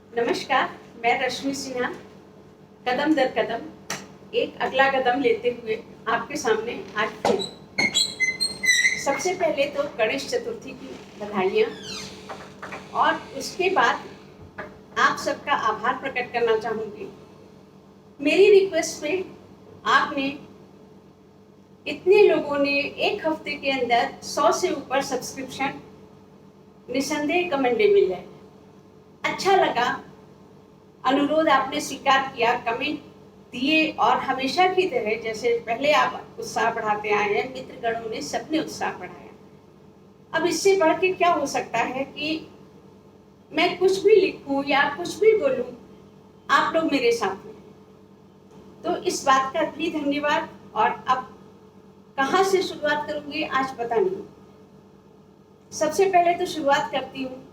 नमस्कार, मैं रश्मि सिन्हा कदम दर कदम एक अगला कदम लेते हुए आपके सामने आज फिर। सबसे पहले तो गणेश चतुर्थी की बधाइयाँ और उसके बाद आप सबका आभार प्रकट करना चाहूँगी। मेरी रिक्वेस्ट पे आपने इतने लोगों ने एक हफ्ते के अंदर 100 से ऊपर सब्सक्रिप्शन निसंदेह कमेंडेबल है। अच्छा लगा, अनुरोध आपने स्वीकार किया, कमेंट दिए और हमेशा की तरह जैसे पहले आप उत्साह बढ़ाते आए हैं, मित्रगणों ने सबने उत्साह बढ़ाया। अब इससे बढ़ के क्या हो सकता है कि मैं कुछ भी लिखूं या कुछ भी बोलूं, आप लोग मेरे साथ में। तो इस बात का भी धन्यवाद। और अब कहाँ से शुरुआत करूंगी आज पता नहीं। सबसे पहले तो शुरुआत करती हूँ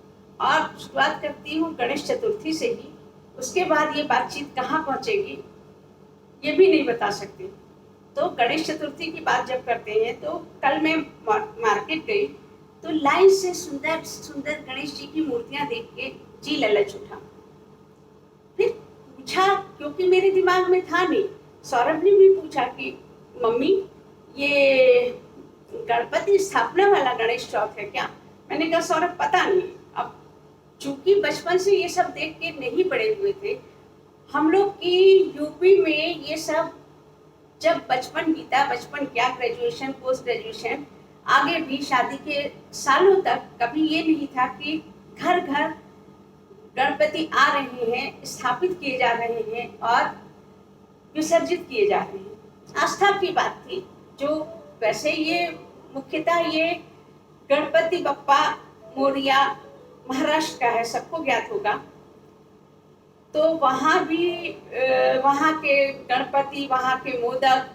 गणेश चतुर्थी से ही। उसके बाद ये बातचीत कहाँ पहुंचेगी ये भी नहीं बता सकती। तो गणेश चतुर्थी की बात जब करते हैं तो कल मैं मार्केट गई तो लाइन से सुंदर सुंदर गणेश जी की मूर्तियां देख के जी ललच उठा। फिर पूछा, क्योंकि मेरे दिमाग में था नहीं, सौरभ ने भी पूछा कि मम्मी ये गणपति स्थापना वाला गणेश चौथ है क्या? मैंने कहा सौरभ पता नहीं। अब चूंकि बचपन से ये सब देख के नहीं बड़े हुए थे हम लोग की यूपी में, ये सब जब बचपन बीता, बचपन क्या ग्रेजुएशन पोस्ट ग्रेजुएशन आगे भी शादी के सालों तक कभी ये नहीं था कि घर घर गणपति आ रहे हैं, स्थापित किए जा रहे हैं और विसर्जित किए जा रहे हैं। आस्था की बात थी। जो वैसे ये मुख्यतः ये गणपति बप्पा मोरिया महाराष्ट्र का है, सबको ज्ञात होगा। तो वहाँ भी वहाँ के गणपति, वहाँ के मोदक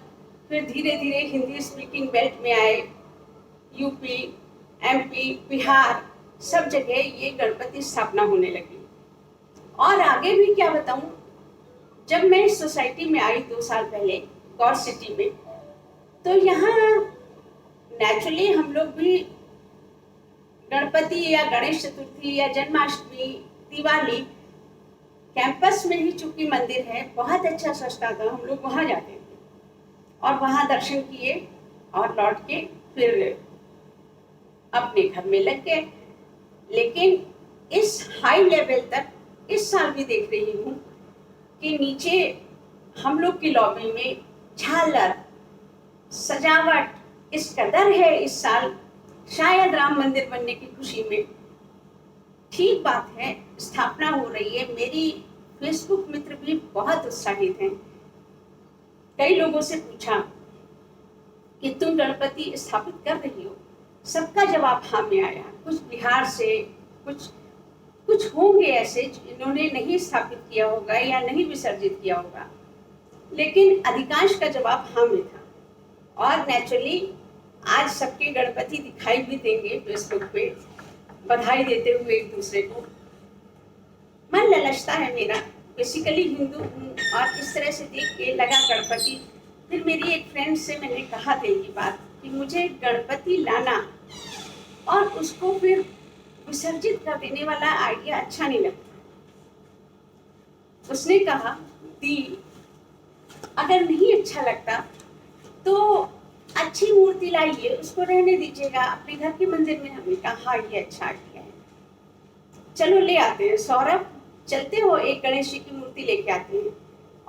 फिर धीरे धीरे हिंदी स्पीकिंग बेल्ट में आए। यूपी, एमपी, बिहार सब जगह ये गणपति स्थापना होने लगी। और आगे भी क्या बताऊं, जब मैं इस सोसाइटी में आई 2 साल पहले गौर सिटी में, तो यहाँ नेचुरली हम लोग भी गणपति या गणेश चतुर्थी या जन्माष्टमी, दिवाली कैंपस में ही चूंकि मंदिर है, बहुत अच्छा सस्ता था, हम लोग वहाँ जाते थे और वहाँ दर्शन किए और लौट के फिर अपने घर में लग गए। लेकिन इस हाई लेवल तक इस साल भी देख रही हूँ कि नीचे हम लोग की लॉबी में झालर सजावट इस कदर है इस साल, शायद राम मंदिर बनने की खुशी में। ठीक बात है, स्थापना हो रही है। मेरी फेसबुक मित्र भी बहुत उत्साहित हैं। कई लोगों से पूछा कि तुम गणपति स्थापित कर रही हो? सबका जवाब हाँ में आया। कुछ बिहार से, कुछ होंगे ऐसे जिन्होंने नहीं स्थापित किया होगा या नहीं विसर्जित किया होगा, लेकिन अधिकांश का जवाब हाँ में था। और नेचुरली आज सबके गणपति दिखाई भी देंगे फेसबुक पे, बधाई देते हुए एक दूसरे को। मन ललचता है मेरा, बेसिकली हिंदू हूँ और इस तरह से देख के लगा गणपति। फिर मेरी एक फ्रेंड से मैंने कहा दिल की बात कि मुझे गणपति लाना और उसको फिर विसर्जित कर देने वाला आइडिया अच्छा नहीं लगता। उसने कहा दी, अगर नहीं अच्छा लगता तो अच्छी मूर्ति लाइए, उसको रहने दीजिएगा अपने घर के मंदिर में। हमने कहा हाँ ये अच्छा आइडिया है, चलो ले आते हैं। सौरभ चलते हो, एक गणेश जी की मूर्ति लेके आते हैं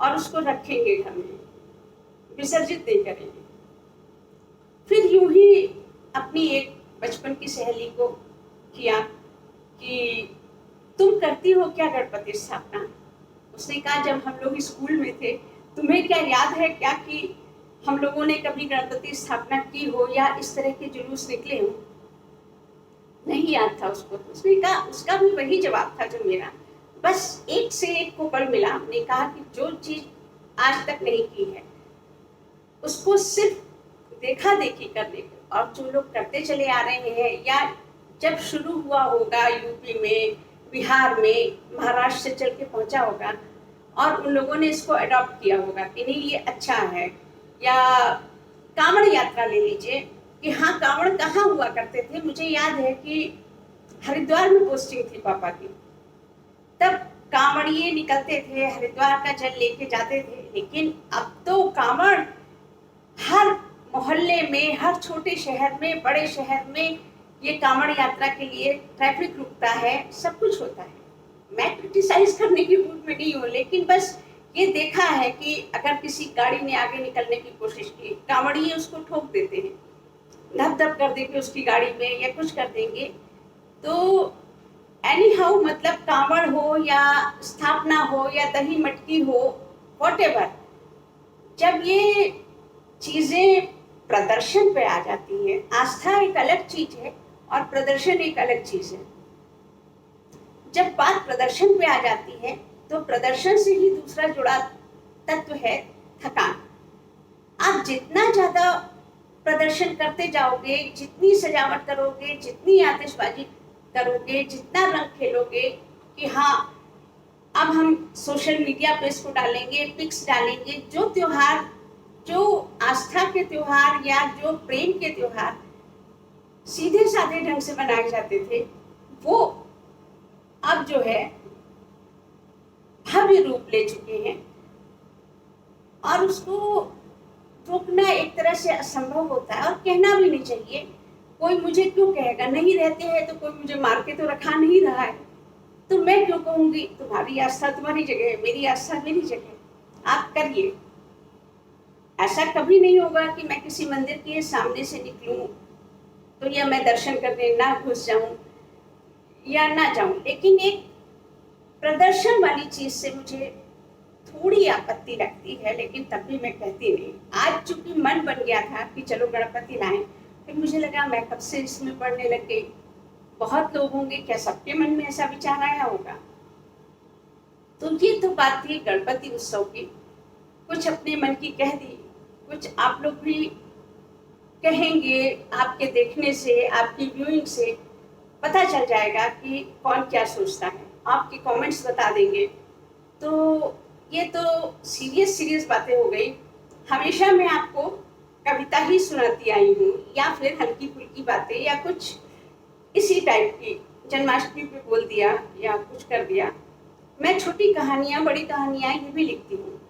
और उसको रखेंगे घर में, विसर्जित नहीं करेंगे। फिर यूं ही अपनी एक बचपन की सहेली को किया कि तुम करती हो क्या गणपति स्थापना? उसने कहा जब हम लोग स्कूल में थे, तुम्हें क्या याद है क्या कि हम लोगों ने कभी गणपति स्थापना की हो या इस तरह के जुलूस निकले हो? नहीं याद था उसको। उसने कहा, उसका भी वही जवाब था जो मेरा, बस एक से एक को बल मिला। हमने कहा कि जो चीज आज तक नहीं की है उसको सिर्फ देखा देखी करने को, और जो लोग करते चले आ रहे हैं या जब शुरू हुआ होगा यूपी में, बिहार में, महाराष्ट्र से चल के पहुंचा होगा और उन लोगों ने इसको अडॉप्ट किया होगा कि नहीं ये अच्छा है। या कांवड़ यात्रा ले लीजिए कि हाँ कांवड़ कहाँ हुआ करते थे। मुझे याद है कि हरिद्वार में पोस्टिंग थी पापा की, तब कांवड़िए निकलते थे, हरिद्वार का जल लेके जाते थे, लेकिन अब तो कांवड़ हर मोहल्ले में, हर छोटे शहर में, बड़े शहर में ये कांवड़ यात्रा के लिए ट्रैफिक रुकता है, सब कुछ होता है। मैं क्रिटिसाइज करने की मूड में नहीं हूँ, लेकिन बस ये देखा है कि अगर किसी गाड़ी ने आगे निकलने की कोशिश की, कांवड़िए उसको ठोक देते हैं, धप धप कर देंगे उसकी गाड़ी में या कुछ कर देंगे। तो एनी हाउ, मतलब कांवड़ हो या स्थापना हो या दही मटकी हो, व्हाटएवर, जब ये चीजें प्रदर्शन पे आ जाती है, आस्था एक अलग चीज है और प्रदर्शन एक अलग चीज है। जब बात प्रदर्शन पे आ जाती है तो प्रदर्शन से ही दूसरा जुड़ा तत्व है थकान। आप जितना ज्यादा प्रदर्शन करते जाओगे, जितनी सजावट करोगे, जितनी आतिशबाजी करोगे, जितना रंग खेलोगे कि हाँ अब हम सोशल मीडिया पे इसको डालेंगे, पिक्स डालेंगे, जो त्योहार, जो आस्था के त्योहार या जो प्रेम के त्योहार सीधे साधे ढंग से मनाए जाते थे, वो अब जो है भव्य रूप ले चुके हैं और उसको रोकना एक तरह से असंभव होता है और कहना भी नहीं चाहिए। कोई मुझे क्यों कहेगा, नहीं रहते हैं तो कोई मुझे मार के तो रखा नहीं रहा है, तो मैं क्यों कहूंगी। तुम्हारी आस्था तुम्हारी जगह है, मेरी आस्था मेरी जगह, आप करिए। ऐसा कभी नहीं होगा कि मैं किसी मंदिर के सामने से निकलूं तो या मैं दर्शन करने ना घुस जाऊं या ना जाऊं, लेकिन एक प्रदर्शन वाली चीज से मुझे थोड़ी आपत्ति लगती है, लेकिन तब भी मैं कहती नहीं। आज चूंकि मन बन गया था कि चलो गणपति लाएं, फिर मुझे लगा मैं कब से इसमें पढ़ने लग गई। बहुत लोग होंगे, क्या सबके मन में ऐसा विचार आया होगा। तो ये तो बात थी गणपति उत्सव की, कुछ अपने मन की कह दी, कुछ आप लोग भी कहेंगे। आपके देखने से, आपकी व्यूइंग से पता चल जाएगा कि कौन क्या सोचता है, आपके कमेंट्स बता देंगे। तो ये तो सीरियस बातें हो गई। हमेशा मैं आपको कविता ही सुनाती आई हूँ या फिर हल्की फुल्की बातें या कुछ इसी टाइप की, जन्माष्टमी पे बोल दिया या कुछ कर दिया। मैं छोटी कहानियाँ, बड़ी कहानियाँ ये भी लिखती हूँ।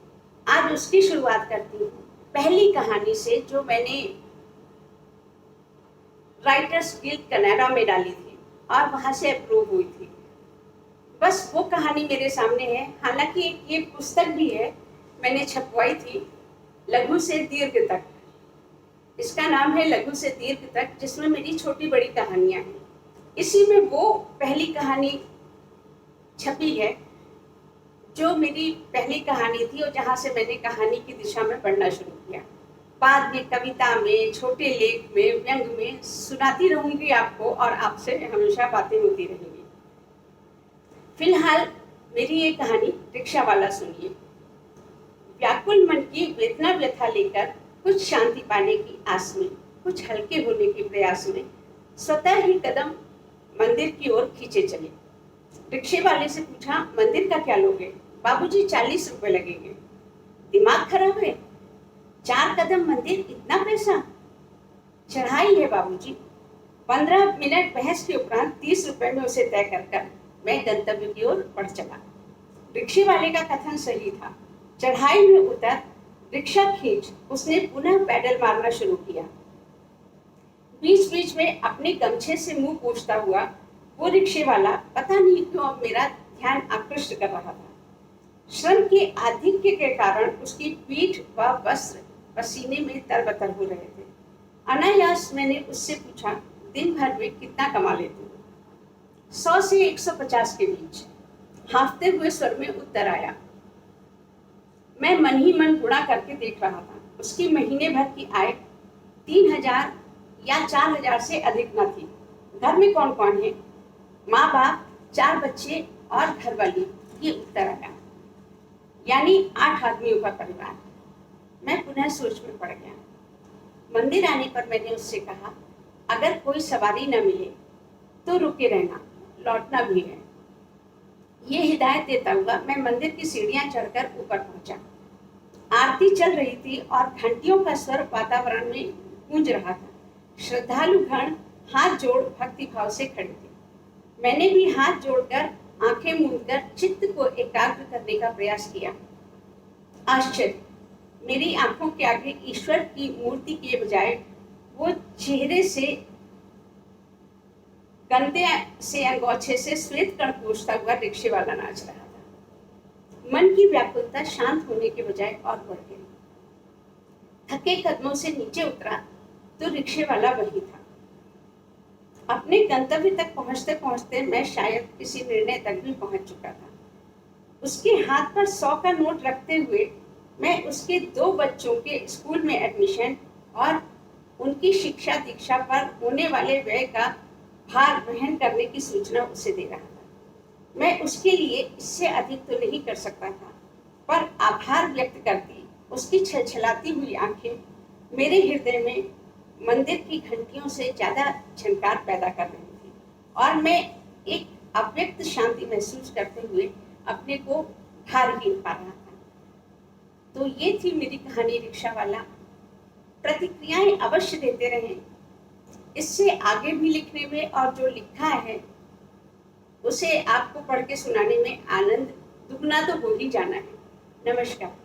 आज उसकी शुरुआत करती हूँ पहली कहानी से, जो मैंने राइटर्स गिल्ड कनाडा में डाली थी और वहाँ से अप्रूव हुई थी। बस वो कहानी मेरे सामने है। हालांकि एक ये पुस्तक भी है, मैंने छपवाई थी, लघु से दीर्घ तक। इसका नाम है लघु से दीर्घ तक, जिसमें मेरी छोटी बड़ी कहानियां हैं। इसी में वो पहली कहानी छपी है जो मेरी पहली कहानी थी और जहाँ से मैंने कहानी की दिशा में पढ़ना शुरू किया। बाद में कविता में, छोटे लेख में, व्यंग में सुनाती रहूंगी आपको और आपसे हमेशा बातें होती रहेंगी। फिलहाल मेरी ये कहानी रिक्शा वाला सुनिए। व्याकुल मन की वेदना व्यथा लेकर, कुछ शांति पाने की आस में, कुछ हल्के होने के प्रयास में स्वतः ही कदम मंदिर की ओर खींचे चले। रिक्शे वाले से पूछा, मंदिर का क्या लोगे? बाबूजी 40 रुपए लगेंगे। दिमाग खराब है, 4 कदम मंदिर, इतना पैसा? चढ़ाई है बाबूजी। 15 मिनट बहस के उपरांत 30 रुपए में उसे तय कर मैं गंतव्य की ओर बढ़ चला। रिक्शे वाले का कथन सही था। चढ़ाई में उतर रिक्शा खींच उसने पुनः पैडल मारना शुरू किया। बीच बीच में अपने गमछे से मुंह पोंछता हुआ वो रिक्शे वाला पता नहीं क्यों अब मेरा ध्यान आकृष्ट कर रहा था। श्रम के आधिक्य के कारण उसकी पीठ व वस्त्र पसीने में तरबतर हो रहे थे। अनायास मैंने उससे पूछा, दिन भर में कितना कमा लेते हो? 100 से 150 के बीच, हाँफते हुए स्वर में उत्तर आया। मैं मन ही मन गुणा करके देख रहा था। उसकी महीने भर की आय 3000 या 4000 से अधिक न थी। घर में कौन कौन है? माँ बाप, 4 बच्चे और घरवाली, ये उत्तर आया। यानी 8 आदमियों का परिवार। मैं पुनः सोच में पड़ गया। मंदिर आने पर मैंने उससे कहा, अगर कोई सवारी न मिले तो रुके रहना, लौटना भी है। ये हिदायत देता हुआ मैं मंदिर की सीढ़ियां चढ़कर ऊपर पहुंचा। आरती चल रही थी और घंटियों का स्वर वातावरण में गूंज रहा था। श्रद्धालु गण हाथ जोड़ भक्ति भाव से खड़े थे। मैंने भी हाथ जोड़कर आंखें मूंदकर चित्त को एकाग्र करने का प्रयास किया। आश्चर्य! मेरी आंखों के आगे ईश्वर की मूर्ति के बजाय वो चेहरे से कंधे से अंगोछे से श्वेत कण पूछता हुआ रिक्शे वाला नाच रहा था। मन की व्याकुलता शांत होने के बजाय और बढ़ गई। थके कदमों से नीचे उतरा तो रिक्शे वाला वही था। अपने गंतव्य तक पहुंचते पहुंचते मैं शायद किसी निर्णय तक भी पहुंच चुका था। उसके हाथ पर 100 का नोट रखते हुए मैं उसके 2 बच्चों के स्कूल में एडमिशन और उनकी शिक्षा दीक्षा पर होने वाले व्यय का भार वहन करने की सूचना उसे दे रहा था। मैं उसके लिए इससे अधिक तो नहीं कर सकता था, पर आभार व्यक्त करती उसकी छलछलाती हुई आंखें मेरे हृदय में मंदिर की घंटियों से ज्यादा झनकार पैदा कर रही थी और मैं एक अव्यक्त शांति महसूस करते हुए अपने को हारहीन पा रहा था। तो ये थी मेरी कहानी रिक्शा वाला। प्रतिक्रियाएं अवश्य देते रहें। इससे आगे भी लिखने में और जो लिखा है उसे आपको पढ़ के सुनाने में आनंद दुगना तो हो ही जाना है। नमस्कार।